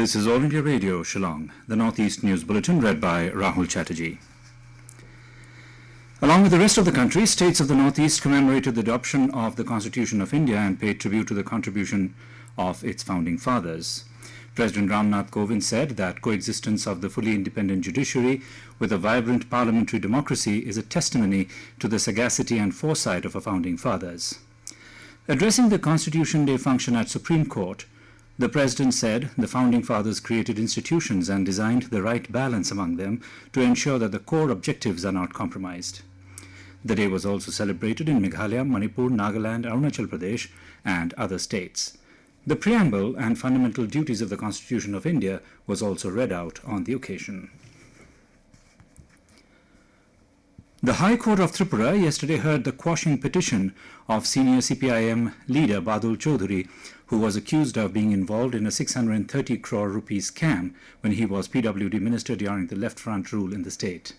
This is All India Radio, Shillong, the Northeast News Bulletin read by Rahul Chatterjee. Along with the rest of the country, states of the Northeast commemorated the adoption of the Constitution of India and paid tribute to the contribution of its founding fathers. President Ramnath Kovind said that coexistence of the fully independent judiciary with a vibrant parliamentary democracy is a testimony to the sagacity and foresight of our founding fathers. Addressing the Constitution Day function at Supreme Court, the President said the Founding Fathers created institutions and designed the right balance among them to ensure that the core objectives are not compromised. The day was also celebrated in Meghalaya, Manipur, Nagaland, Arunachal Pradesh, and other states. The preamble and fundamental duties of the Constitution of India was also read out on the occasion. The High Court of Tripura yesterday heard the quashing petition of senior CPIM leader Badal Chowdhury, who was accused of being involved in a 630 crore rupees scam when he was PWD minister during the Left Front rule in the state.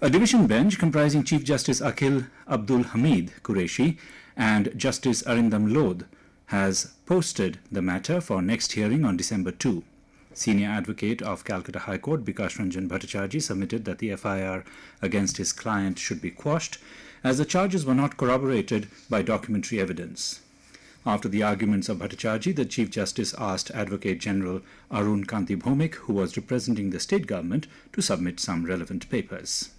A division bench comprising Chief Justice Akhil Abdul Hamid Qureshi and Justice Arindam Lodh has posted the matter for next hearing on December 2. Senior advocate of Calcutta High Court Bikash Ranjan Bhattacharjee submitted that the FIR against his client should be quashed as the charges were not corroborated by documentary evidence. After the arguments of Bhattacharjee, the Chief Justice asked Advocate General Arun Kanti Bhomik, who was representing the state government, to submit some relevant papers.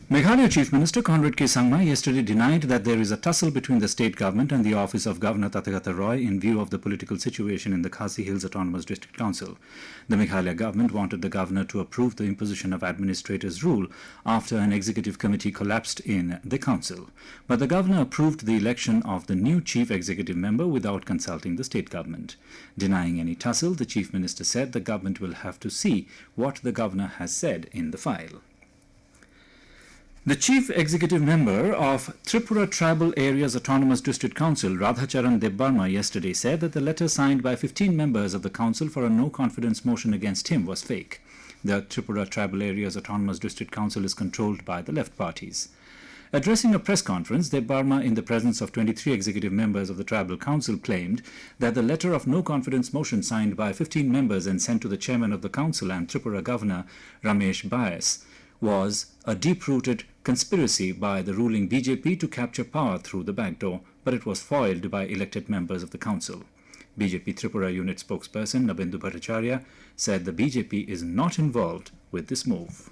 Meghalaya Chief Minister Conrad Sangma yesterday denied that there is a tussle between the state government and the office of Governor Tathagata Roy in view of the political situation in the Khasi Hills Autonomous District Council. The Meghalaya government wanted the governor to approve the imposition of administrator's rule after an executive committee collapsed in the council. But the governor approved the election of the new chief executive member without consulting the state government. Denying any tussle, the chief minister said the government will have to see what the governor has said in the file. The Chief Executive Member of Tripura Tribal Areas Autonomous District Council, Radhacharan Debbarma, yesterday said that the letter signed by 15 members of the council for a no-confidence motion against him was fake. The Tripura Tribal Areas Autonomous District Council is controlled by the left parties. Addressing a press conference, Debbarma, in the presence of 23 executive members of the Tribal Council, claimed that the letter of no-confidence motion signed by 15 members and sent to the chairman of the council and Tripura Governor Ramesh Bias was a deep-rooted conspiracy by the ruling BJP to capture power through the back door, but it was foiled by elected members of the council. BJP Tripura unit spokesperson Nabindu Bhattacharya said the BJP is not involved with this move.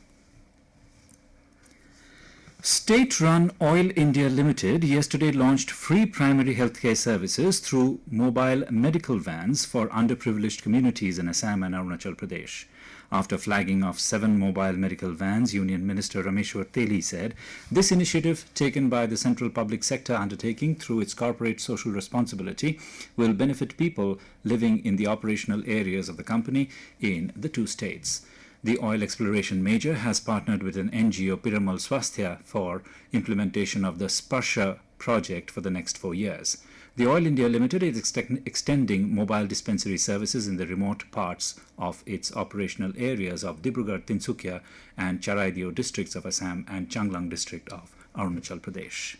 State-run Oil India Ltd yesterday launched free primary healthcare services through mobile medical vans for underprivileged communities in Assam and Arunachal Pradesh. After flagging of 7 mobile medical vans, Union Minister Rameshwar Teli said this initiative, taken by the central public sector undertaking through its corporate social responsibility, will benefit people living in the operational areas of the company in the 2 states. The oil exploration major has partnered with an NGO, Piramal Swasthya, for implementation of the Sparsha project for the next 4 years. The Oil India Ltd is extending mobile dispensary services in the remote parts of its operational areas of Dibrugarh, Tinsukia and Charaidio districts of Assam and Changlang district of Arunachal Pradesh.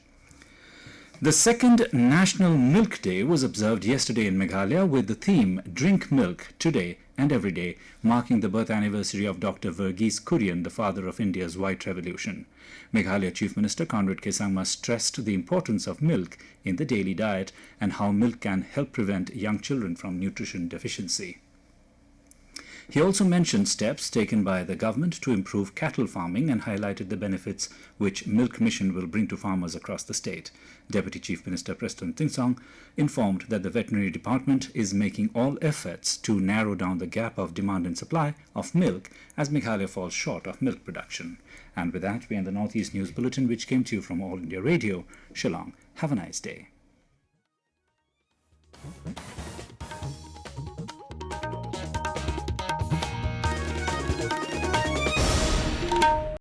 The second National Milk Day was observed yesterday in Meghalaya with the theme Drink Milk Today and Every Day, marking the birth anniversary of Dr. Verghese Kurian, the father of India's White Revolution. Meghalaya Chief Minister Conrad Sangma stressed the importance of milk in the daily diet and how milk can help prevent young children from nutrition deficiency. He also mentioned steps taken by the government to improve cattle farming and highlighted the benefits which Milk Mission will bring to farmers across the state. Deputy Chief Minister Preston Thingsong informed that the Veterinary Department is making all efforts to narrow down the gap of demand and supply of milk as Meghalaya falls short of milk production. And with that, we end the Northeast News Bulletin, which came to you from All India Radio, Shillong. Have a nice day.